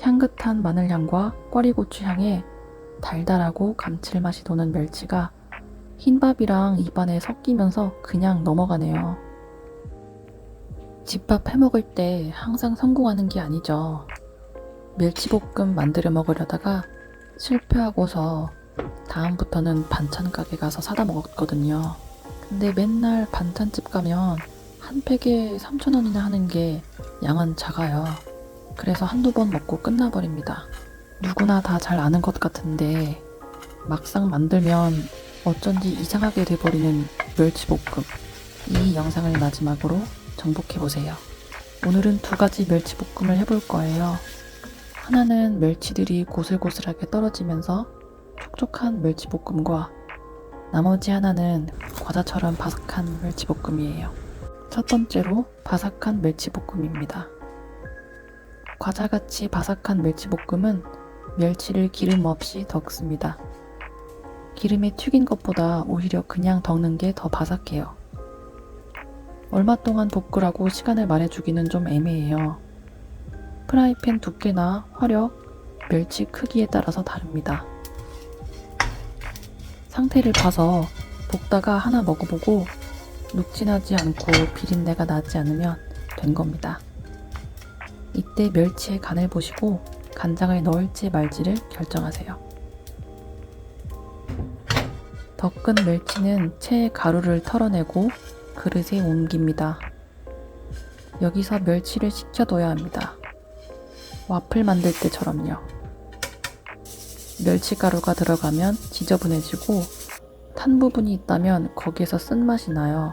향긋한 마늘향과 꽈리고추 향에 달달하고 감칠맛이 도는 멸치가 흰밥이랑 입안에 섞이면서 그냥 넘어가네요. 집밥 해먹을 때 항상 성공하는 게 아니죠. 멸치볶음 만들어 먹으려다가 실패하고서 다음부터는 반찬 가게 가서 사다 먹었거든요. 근데 맨날 반찬집 가면 한 팩에 3,000원이나 하는 게 양은 작아요. 그래서 한두 번 먹고 끝나버립니다. 누구나 다 잘 아는 것 같은데 막상 만들면 어쩐지 이상하게 돼버리는 멸치볶음. 이 영상을 마지막으로 정복해보세요. 오늘은 두 가지 멸치볶음을 해볼 거예요. 하나는 멸치들이 고슬고슬하게 떨어지면서 촉촉한 멸치볶음과 나머지 하나는 과자처럼 바삭한 멸치볶음이에요. 첫 번째로 바삭한 멸치볶음입니다. 과자같이 바삭한 멸치볶음은 멸치를 기름 없이 덕습니다. 기름에 튀긴 것보다 오히려 그냥 덕는 게 더 바삭해요. 얼마 동안 볶으라고 시간을 말해주기는 좀 애매해요. 프라이팬 두께나 화력, 멸치 크기에 따라서 다릅니다. 상태를 봐서 볶다가 하나 먹어보고 눅진하지 않고 비린내가 나지 않으면 된 겁니다. 이때 멸치의 간을 보시고 간장을 넣을지 말지를 결정하세요. 덕은 멸치는 체에 가루를 털어내고 그릇에 옮깁니다. 여기서 멸치를 식혀둬야 합니다. 와플 만들 때처럼요. 멸치가루가 들어가면 지저분해지고 탄 부분이 있다면 거기에서 쓴맛이 나요.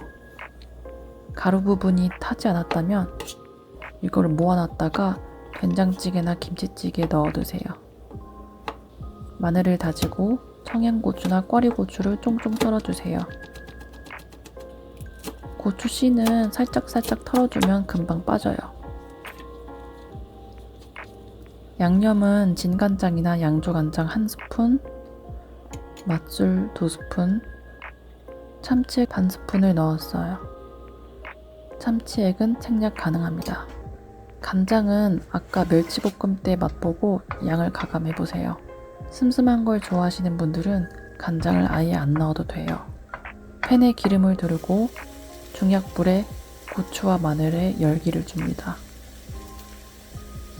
가루 부분이 타지 않았다면 이걸 모아놨다가 된장찌개나 김치찌개에 넣어두세요. 마늘을 다지고 청양고추나 꽈리고추를 쫑쫑 썰어주세요. 고추 씨는 살짝살짝 털어주면 금방 빠져요. 양념은 진간장이나 양조간장 1스푼, 맛술 2스푼, 참치액 반 스푼을 넣었어요. 참치액은 생략 가능합니다. 간장은 아까 멸치볶음 때 맛보고 양을 가감해보세요. 슴슴한 걸 좋아하시는 분들은 간장을 아예 안 넣어도 돼요. 팬에 기름을 두르고 중약불에 고추와 마늘에 열기를 줍니다.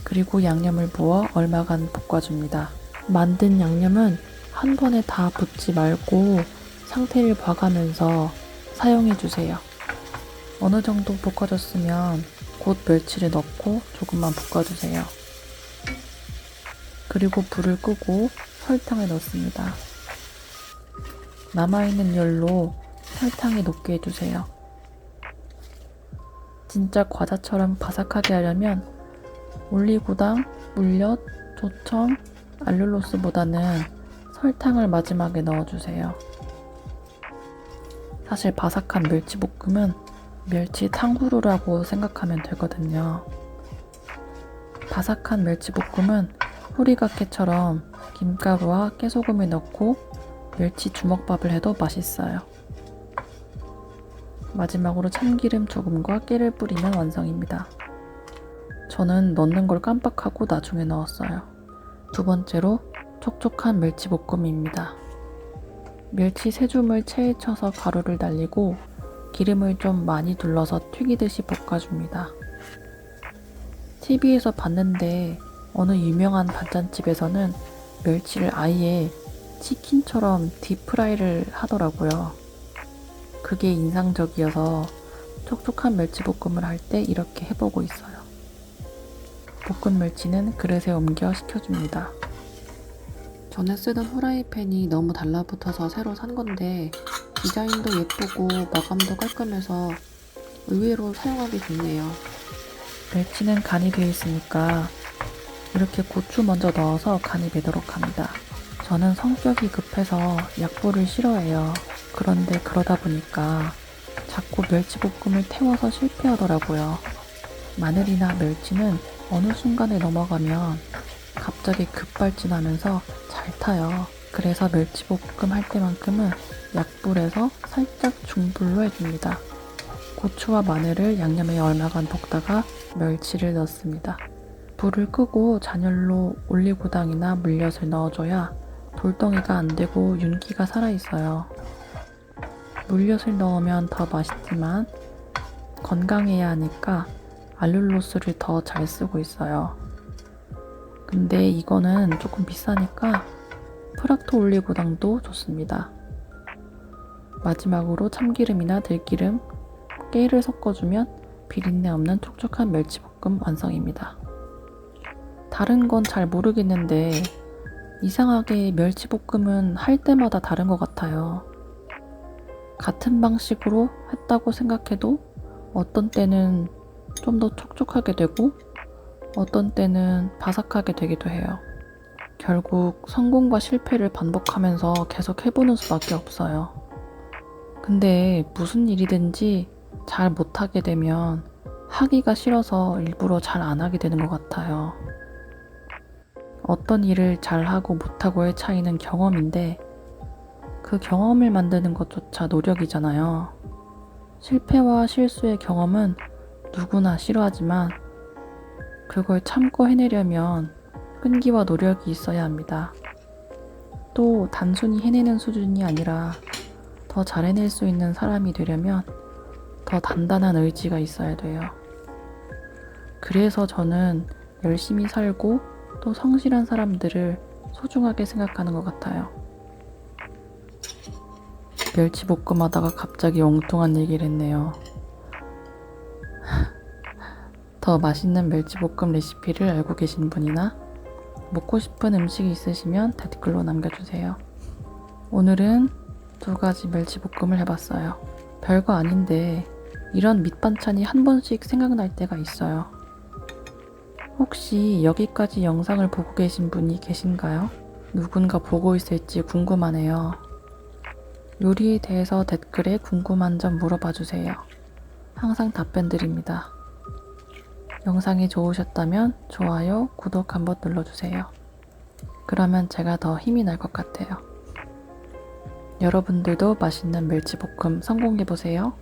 그리고 양념을 부어 얼마간 볶아줍니다. 만든 양념은 한 번에 다 붓지 말고 상태를 봐가면서 사용해주세요. 어느 정도 볶아졌으면 곧 멸치를 넣고 조금만 볶아주세요. 그리고 불을 끄고 설탕을 넣습니다. 남아있는 열로 설탕이 녹게 해주세요. 진짜 과자처럼 바삭하게 하려면 올리고당, 물엿, 조청, 알룰로스보다는 설탕을 마지막에 넣어주세요. 사실 바삭한 멸치볶음은 멸치 탕후루라고 생각하면 되거든요. 바삭한 멸치볶음은 후리가케처럼 김가루와 깨소금을 넣고 멸치 주먹밥을 해도 맛있어요. 마지막으로 참기름 조금과 깨를 뿌리면 완성입니다. 저는 넣는 걸 깜빡하고 나중에 넣었어요. 두 번째로 촉촉한 멸치볶음입니다. 멸치 3줌을 체에 쳐서 가루를 날리고 기름을 좀 많이 둘러서 튀기듯이 볶아줍니다. TV에서 봤는데 어느 유명한 반찬집에서는 멸치를 아예 치킨처럼 딥프라이를 하더라고요. 그게 인상적이어서 촉촉한 멸치볶음을 할 때 이렇게 해보고 있어요. 볶은 멸치는 그릇에 옮겨 식혀줍니다. 전에 쓰던 후라이팬이 너무 달라붙어서 새로 산 건데 디자인도 예쁘고 마감도 깔끔해서 의외로 사용하기 좋네요. 멸치는 간이 되어 있으니까 이렇게 고추 먼저 넣어서 간이 배도록 합니다. 저는 성격이 급해서 약불을 싫어해요. 그런데 그러다 보니까 자꾸 멸치볶음을 태워서 실패하더라고요. 마늘이나 멸치는 어느 순간에 넘어가면 갑자기 급발진하면서 잘 타요. 그래서 멸치볶음 할 때만큼은 약불에서 살짝 중불로 해줍니다. 고추와 마늘을 양념에 얼마간 볶다가 멸치를 넣습니다. 불을 끄고 잔열로 올리고당이나 물엿을 넣어줘야 돌덩이가 안 되고 윤기가 살아있어요. 물엿을 넣으면 더 맛있지만 건강해야 하니까 알룰로스를 더 잘 쓰고 있어요. 근데 이거는 조금 비싸니까 프락토 올리고당도 좋습니다. 마지막으로 참기름이나 들기름, 깨를 섞어주면 비린내 없는 촉촉한 멸치볶음 완성입니다. 다른 건 잘 모르겠는데 이상하게 멸치볶음은 할 때마다 다른 것 같아요. 같은 방식으로 했다고 생각해도 어떤 때는 좀 더 촉촉하게 되고 어떤 때는 바삭하게 되기도 해요. 결국 성공과 실패를 반복하면서 계속 해보는 수밖에 없어요. 근데 무슨 일이든지 잘 못하게 되면 하기가 싫어서 일부러 잘 안 하게 되는 것 같아요. 어떤 일을 잘하고 못하고의 차이는 경험인데 그 경험을 만드는 것조차 노력이잖아요. 실패와 실수의 경험은 누구나 싫어하지만 그걸 참고 해내려면 끈기와 노력이 있어야 합니다. 또 단순히 해내는 수준이 아니라 더 잘 해낼 수 있는 사람이 되려면 더 단단한 의지가 있어야 돼요. 그래서 저는 열심히 살고 또 성실한 사람들을 소중하게 생각하는 것 같아요. 멸치볶음 하다가 갑자기 엉뚱한 얘기를 했네요. 더 맛있는 멸치볶음 레시피를 알고 계신 분이나 먹고 싶은 음식이 있으시면 댓글로 남겨주세요. 오늘은 2가지 멸치볶음을 해봤어요. 별거 아닌데 이런 밑반찬이 한 번씩 생각날 때가 있어요. 혹시 여기까지 영상을 보고 계신 분이 계신가요? 누군가 보고 있을지 궁금하네요. 요리에 대해서 댓글에 궁금한 점 물어봐 주세요. 항상 답변 드립니다. 영상이 좋으셨다면 좋아요, 구독 한번 눌러주세요. 그러면 제가 더 힘이 날 것 같아요. 여러분들도 맛있는 멸치볶음 성공해보세요.